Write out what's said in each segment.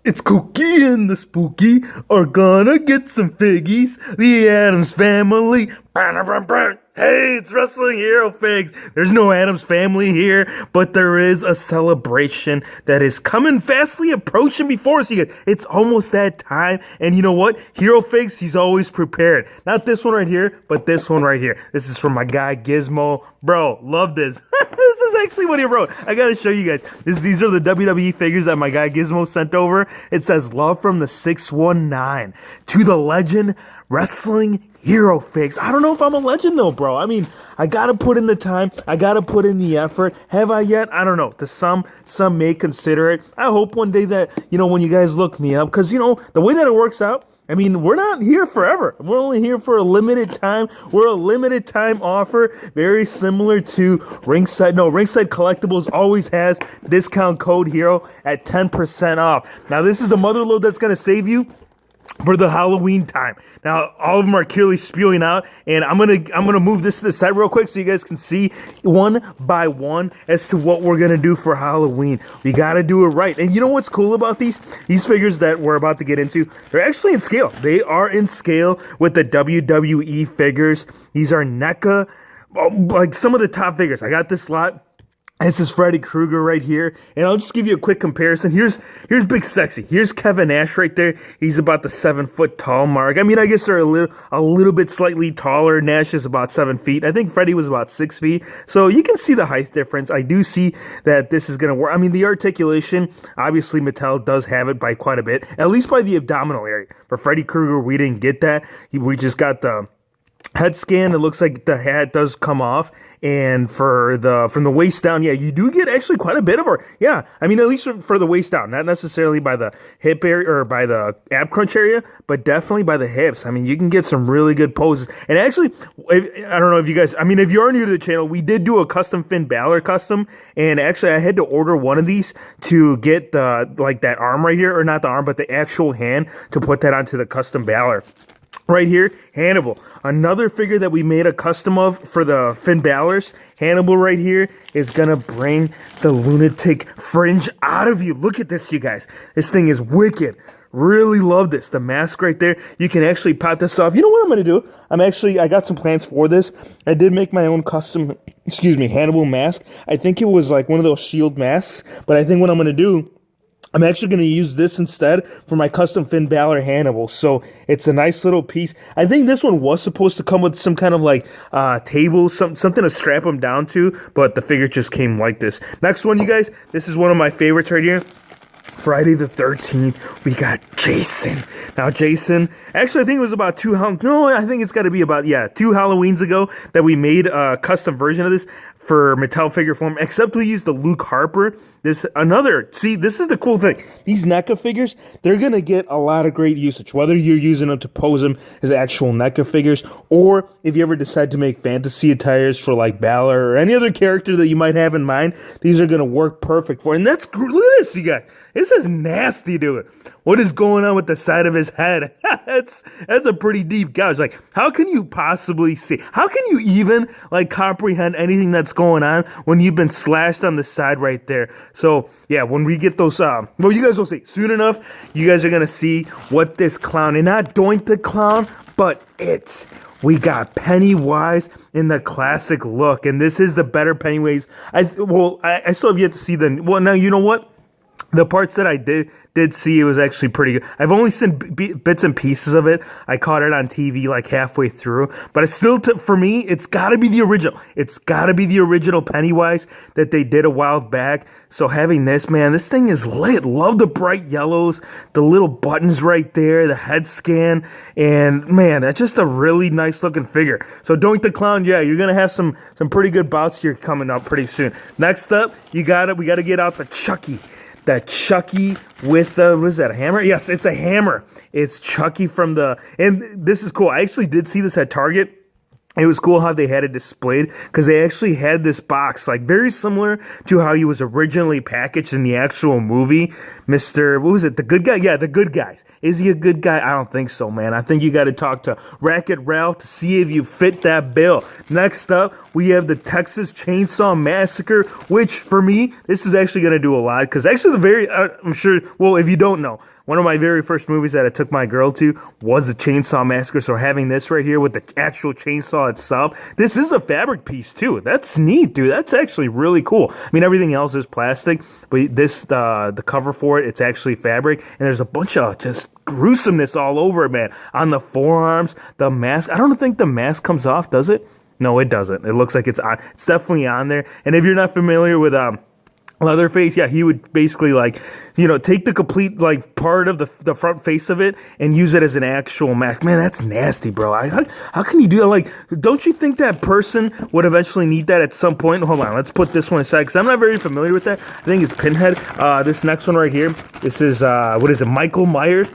It's Cookie and the Spooky are gonna get some figgies. The Addams family. Hey, it's Wrestling Hero Figs. There's no Addams family here, but there is a celebration that is coming fastly approaching before us. It's almost that time. And you know what? Hero Figs, he's always prepared. Not this one right here, but this one right here. This is from my guy Gizmo. Bro, love this. This is actually what he wrote. I gotta show you guys. These are the WWE figures that my guy Gizmo sent over. It says, "Love from the 619 to the legend Wrestling Hero Figs." I don't know if I'm a legend though, bro. I mean, I gotta put in the time. I gotta put in the effort. Have I yet? I don't know. To some may consider it. I hope one day that, when you guys look me up, because, the way that it works out, I mean, we're not here forever. We're only here for a limited time. We're a limited time offer, very similar to Ringside. No, Ringside Collectibles always has discount code HERO at 10% off. Now, this is the motherload that's going to save you for the Halloween time. Now, all of them are clearly spewing out, and I'm gonna move this to the side real quick so you guys can see one by one as to what we're gonna do for Halloween. We gotta do it right. And you know what's cool about these figures that we're about to get into? They're actually in scale. They are in scale with the WWE figures. These are NECA, like some of the top figures. I got this lot. This is Freddy Krueger right here, and I'll just give you a quick comparison. Here's Big Sexy. Here's Kevin Nash right there. He's about the 7-foot tall mark. I mean, I guess they're a little bit slightly taller. Nash is about 7 feet. I think Freddy was about 6 feet. So you can see the height difference. I do see that this is gonna work. I mean, the articulation, obviously Mattel does have it by quite a bit, at least by the abdominal area. For Freddy Krueger, we didn't get that. We just got the head scan. It looks like the hat does come off, and from the waist down, yeah, you do get actually quite a bit of her. Yeah, I mean, at least for the waist down, not necessarily by the hip area or by the ab crunch area, but definitely by the hips. I mean, you can get some really good poses. And actually, I don't know if you guys, I mean, if you're new to the channel, we did do a custom Finn Balor custom, and actually I had to order one of these to get that arm right here, or not the arm, but the actual hand to put that onto the custom Balor. Right here, Hannibal. Another figure that we made a custom of for the Finn Balor's. Hannibal right here is gonna bring the lunatic fringe out of you. Look at this, you guys. This thing is wicked. Really love this. The mask right there. You can actually pop this off. You know what I'm gonna do? I got some plans for this. I did make my own custom, Hannibal mask. I think it was like one of those shield masks, but I think what I'm gonna do, I'm actually going to use this instead for my custom Finn Balor Hannibal. So it's a nice little piece. I think this one was supposed to come with some kind of table, something to strap them down to, but the figure just came like this. Next one, you guys, this is one of my favorites right here. Friday the 13th, we got Jason. Now, Jason, actually, I think it was about I think it's got to be about, 2 Halloweens ago that we made a custom version of this for Mattel figure form, except we used the Luke Harper. This is the cool thing. These NECA figures, they're going to get a lot of great usage, whether you're using them to pose them as actual NECA figures, or if you ever decide to make fantasy attires for like Balor or any other character that you might have in mind, these are going to work perfect for. And look at this, you guys. This is nasty, dude. What is going on with the side of his head? That's a pretty deep gouge. Like, how can you possibly see? How can you even comprehend anything that's going on when you've been slashed on the side right there? So yeah, when we get those, you guys will see soon enough. You guys are gonna see what this clown, and not Doink the Clown, but we got Pennywise in the classic look, and this is the better Pennywise. I still have yet to see now you know what? The parts that I did see, it was actually pretty good. I've only seen bits and pieces of it. I caught it on TV halfway through. But it's still, for me, it's got to be the original. It's got to be the original Pennywise that they did a while back. So having this, man, this thing is lit. Love the bright yellows, the little buttons right there, the head scan. And, man, that's just a really nice looking figure. So Doink the Clown, yeah, you're going to have some pretty good bouts here coming up pretty soon. Next up, we got to get out the Chucky. That Chucky with what is that, a hammer? Yes, it's a hammer. It's Chucky and this is cool. I actually did see this at Target. it was cool how they had it displayed because they actually had this box, like very similar to how he was originally packaged in the actual movie. Mr. What was it? The Good Guy? Yeah, The Good Guys. Is he a good guy? I don't think so, man. I think you got to talk to Wreck-It Ralph to see if you fit that bill. Next up, we have the Texas Chainsaw Massacre, which for me, this is actually going to do a lot because actually I'm sure, well, if you don't know, one of my very first movies that I took my girl to was the Chainsaw Massacre. So having this right here with the actual chainsaw itself, this is a fabric piece too. That's neat, dude. That's actually really cool. I mean, everything else is plastic, but this, the cover for it, it's actually fabric. And there's a bunch of just gruesomeness all over it, man. On the forearms, the mask. I don't think the mask comes off, does it? No, it doesn't. It looks like it's on. It's definitely on there. And if you're not familiar with Leatherface, yeah, he would basically take the complete part of the front face of it and use it as an actual mask. Man, that's nasty, bro. How can you do that? Like, don't you think that person would eventually need that at some point? Hold on, let's put this one aside because I'm not very familiar with that. I think it's Pinhead. This next one right here, this is what is it? Michael Myers.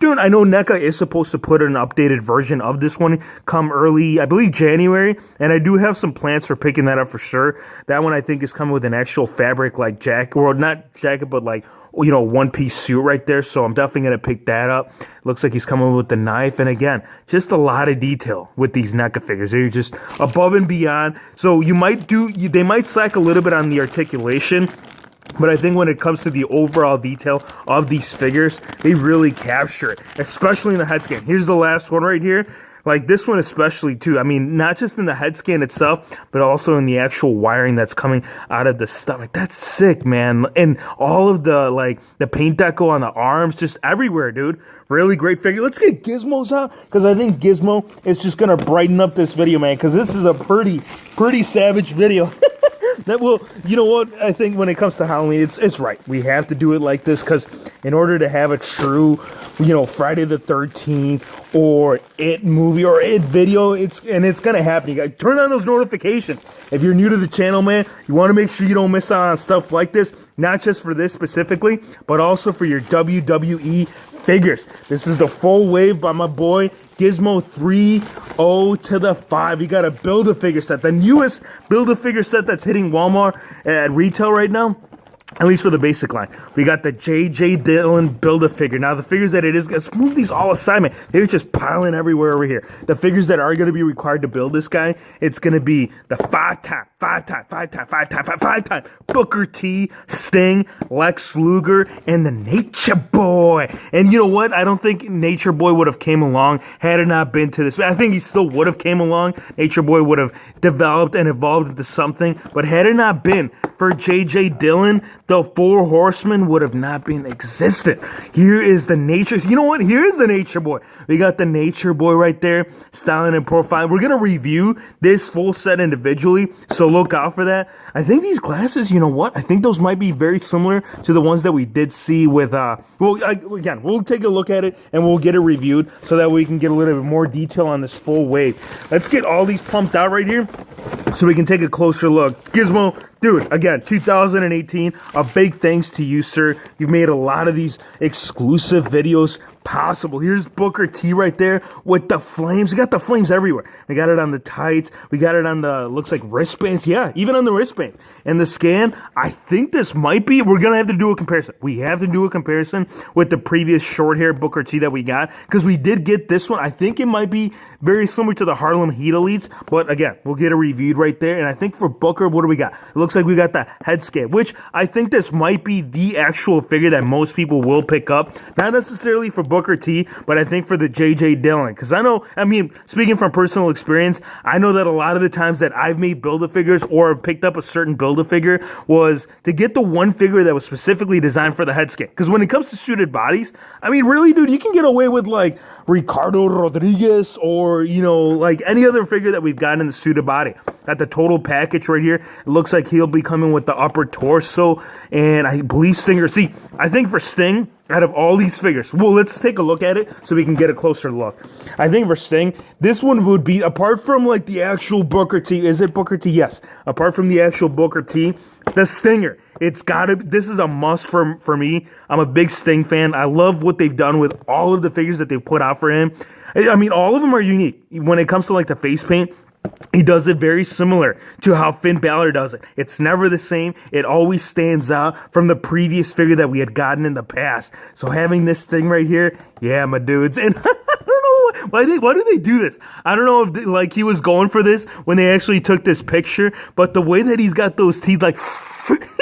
I know NECA is supposed to put an updated version of this one come early, I believe January, and I do have some plans for picking that up for sure. That one I think is coming with an actual fabric jacket, or not jacket, but one-piece suit right there. So I'm definitely gonna pick that up. Looks like he's coming with the knife, and again, just a lot of detail with these NECA figures. They're just above and beyond. So they might slack a little bit on the articulation. But I think when it comes to the overall detail of these figures, they really capture it, especially in the head scan. Here's the last one right here. Like this one especially too. I mean, not just in the head scan itself, but also in the actual wiring that's coming out of the stomach. That's sick, man. And all of the paint deco on the arms, just everywhere, dude. Really great figure. Let's get Gizmos out because I think Gizmo is just gonna brighten up this video, man. Because this is a pretty savage video. That will, you know what? I think when it comes to Halloween, it's right. We have to do it like this because in order to have a true, Friday the 13th or It movie or It video, it's gonna happen. You guys turn on those notifications. If you're new to the channel, man, you want to make sure you don't miss out on stuff like this. Not just for this specifically, but also for your WWE figures. This is the full wave by my boy Gizmo 3-0 to the 5. You got a Build-A-Figure set, the newest Build-A-Figure set that's hitting Walmart at retail right now. At least for the basic line. We got the J.J. Dillon Build-A-Figure. Now, the figures that it is, let's move these all aside, man. They're just piling everywhere over here. The figures that are going to be required to build this guy, it's going to be the five-time Booker T, Sting, Lex Luger, and the Nature Boy. And you know what? I don't think Nature Boy would have came along had it not been to this. I think he still would have came along. Nature Boy would have developed and evolved into something. But had it not been for J.J. Dillon, the Four Horsemen would have not been existent. Here is the Nature. You know what? Here is the Nature Boy. We got the Nature Boy right there, styling and profile. We're going to review this full set individually, so look out for that. I think these glasses, you know what? I think those might be very similar to the ones that we did see with, again, we'll take a look at it and we'll get it reviewed so that we can get a little bit more detail on this full wave. Let's get all these pumped out right here so we can take a closer look. Gizmo, dude, again, 2018, a big thanks to you, sir. You've made a lot of these exclusive videos possible. Here's Booker T right there with the flames. We got the flames everywhere. We got it on the tights. We got it on the, looks like wristbands. Yeah, even on the wristbands. And the scan, I think this might be, we're going to have to do a comparison. We have to do a comparison with the previous short hair Booker T that we got because we did get this one. I think it might be very similar to the Harlem Heat Elites, but again, we'll get it reviewed right there. And I think for Booker, what do we got? It looks like we got the head scan, which I think this might be the actual figure that most people will pick up. Not necessarily for Booker T, but I think for the J.J. Dillon. Because speaking from personal experience, I know that a lot of the times that I've made Build-A-Figures or picked up a certain Build-A-Figure was to get the one figure that was specifically designed for the head scan. Because when it comes to suited bodies, really, dude, you can get away with like Ricardo Rodriguez or, any other figure that we've gotten in the suited body. Got the total package right here. It looks like he'll be coming with the upper torso, and I believe Stinger. See, I think for Sting, out of all these figures, well, let's take a look at it so we can get a closer look. I think for Sting, this one would be, apart from like the actual Booker T, is it Booker T? Yes. Apart from the actual Booker T, the Stinger. It's gotta, this is a must for me. I'm a big Sting fan. I love what they've done with all of the figures that they've put out for him. I mean, all of them are unique. When it comes to like the face paint, he does it very similar to how Finn Balor does it. It's never the same. It always stands out from the previous figure that we had gotten in the past. So having this thing right here, yeah, my dudes. And I don't know why do they do this? I don't know if like he was going for this when they actually took this picture, but the way that he's got those teeth, like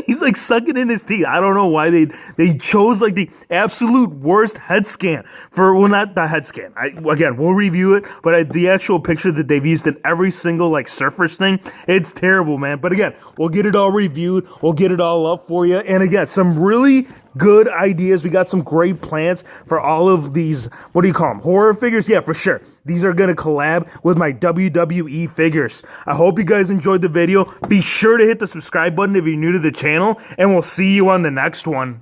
he's like sucking in his teeth. I don't know why they chose like the absolute worst head scan for, well, not the head scan. Again, we'll review it, but the actual picture that they've used in every single like Surfers thing, it's terrible, man. But again, we'll get it all reviewed. We'll get it all up for you. And again, some really good ideas. We got some great plans for all of these, what do you call them, horror figures? Yeah, for sure. These are going to collab with my WWE figures. I hope you guys enjoyed the video. Be sure to hit the subscribe button if you're new to the channel, and we'll see you on the next one.